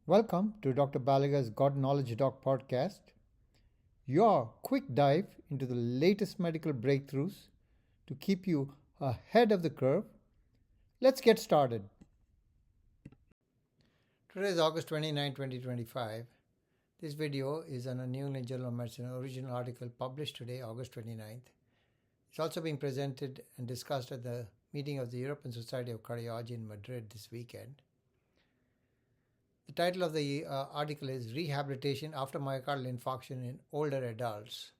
Welcome to Dr. Balaga's God Knowledge Doc podcast, your quick dive into the latest medical breakthroughs to keep you ahead of the curve. Let's get started. Today is August 29, 2025. This video is on a New England Journal of Medicine original article published today, August 29th. It's also being presented and discussed at the meeting of the European Society of Cardiology in Madrid this weekend. The title of the article is Rehabilitation After Myocardial Infarction in Older Adults.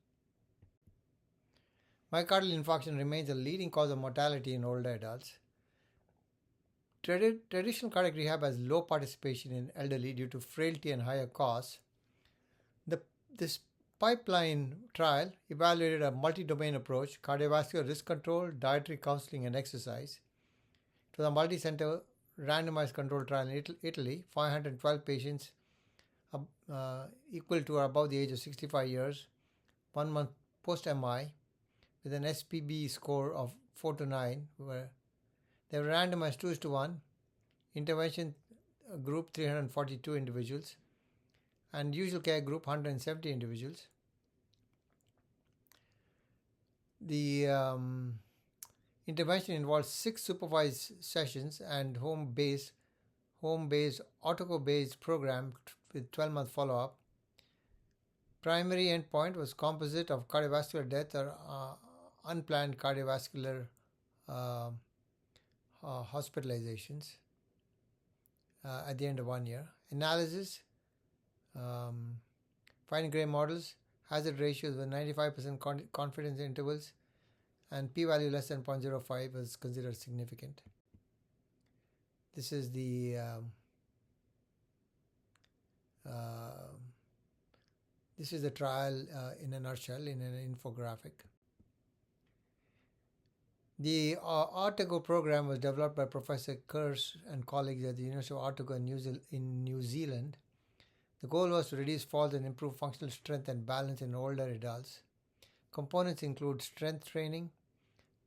Myocardial infarction remains a leading cause of mortality in older adults. Traditional cardiac rehab has low participation in elderly due to frailty and higher costs. This pipeline trial evaluated a multi-domain approach: cardiovascular risk control, dietary counseling, and exercise. It was a multi-center randomized controlled trial in Italy, 512 patients equal to or above the age of 65 years, 1 month post-MI, with an SPB score of 4 to 9, where they were randomized 2:1, intervention group 342 individuals, and usual care group 170 individuals. The intervention involves 6 supervised sessions and home-based Otago-based program with 12-month follow-up. Primary endpoint was composite of cardiovascular death or unplanned cardiovascular hospitalizations at the end of 1 year. Analysis, fine gray models, hazard ratios with 95% confidence intervals, and p-value less than 0.05 was considered significant. This is the trial in a nutshell, in an infographic. The Otago program was developed by Professor Kurz and colleagues at the University of Otago in New Zealand. The goal was to reduce falls and improve functional strength and balance in older adults. Components include strength training,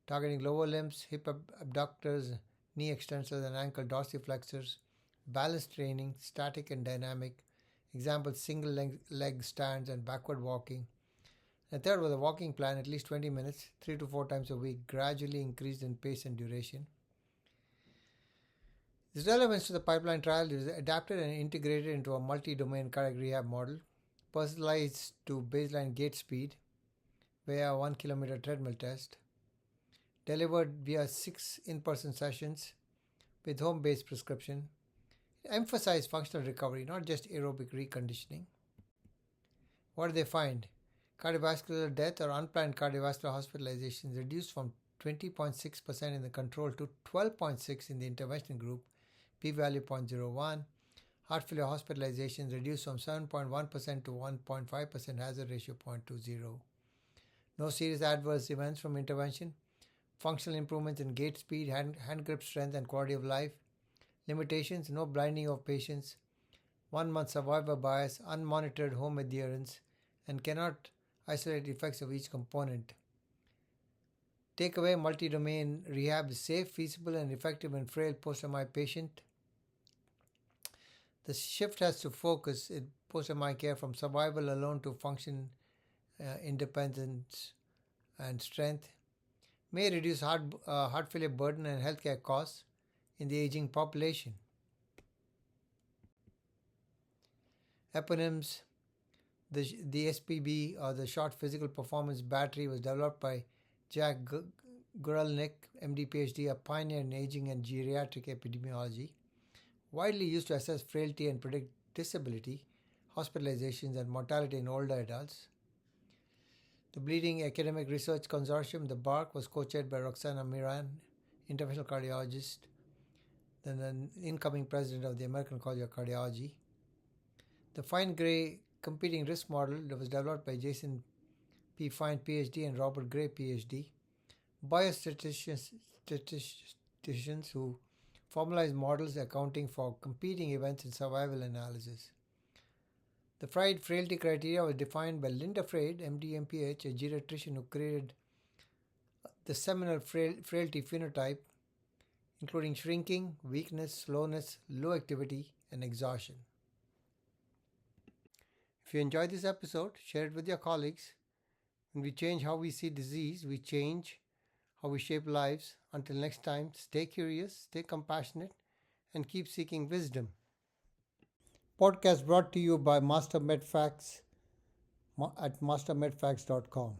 targeting lower limbs, hip abductors, knee extensors, and ankle dorsiflexors, balance training, static and dynamic, examples single leg stands and backward walking. The third was a walking plan, at least 20 minutes, 3 to 4 times a week, gradually increased in pace and duration. This relevance to the pipeline trial is adapted and integrated into a multi-domain cardiac rehab model, personalized to baseline gait speed via a 1 kilometer treadmill test, delivered via 6 in-person sessions with home-based prescription. It emphasized functional recovery, not just aerobic reconditioning. What did they find? Cardiovascular death or unplanned cardiovascular hospitalizations reduced from 20.6% in the control to 12.6% in the intervention group, p-value 0.01. Heart failure hospitalizations reduced from 7.1% to 1.5%, hazard ratio 0.20. No serious adverse events from intervention. Functional improvements in gait speed, hand grip strength, and quality of life. Limitations: no blinding of patients, 1 month survivor bias, unmonitored home adherence, and cannot isolate effects of each component. Takeaway: multi-domain rehab is safe, feasible, and effective in frail post-MI patient. The shift has to focus in post-MI care from survival alone to function independence and strength. May reduce heart failure burden and healthcare costs in the aging population. Eponyms: the SPB, or the Short Physical Performance Battery, was developed by Jack Guralnick, MD, PhD, a pioneer in aging and geriatric epidemiology, widely used to assess frailty and predict disability, hospitalizations, and mortality in older adults. The Bleeding Academic Research Consortium, the BARC, was co-chaired by Roxana Miran, interventional cardiologist, then the incoming president of the American College of Cardiology. The Fine Gray Competing Risk Model that was developed by Jason P. Fine, PhD, and Robert Gray, PhD. Biostatisticians who formalize models accounting for competing events in survival analysis. The Fried frailty criteria was defined by Linda Fried, MD, MPH, a geriatrician who created the seminal frailty phenotype, including shrinking, weakness, slowness, low activity, and exhaustion. If you enjoyed this episode, share it with your colleagues. When we change how we see disease, we change how we shape lives. Until next time, stay curious, stay compassionate, and keep seeking wisdom. Podcast brought to you by Master MedFacts at mastermedfacts.com.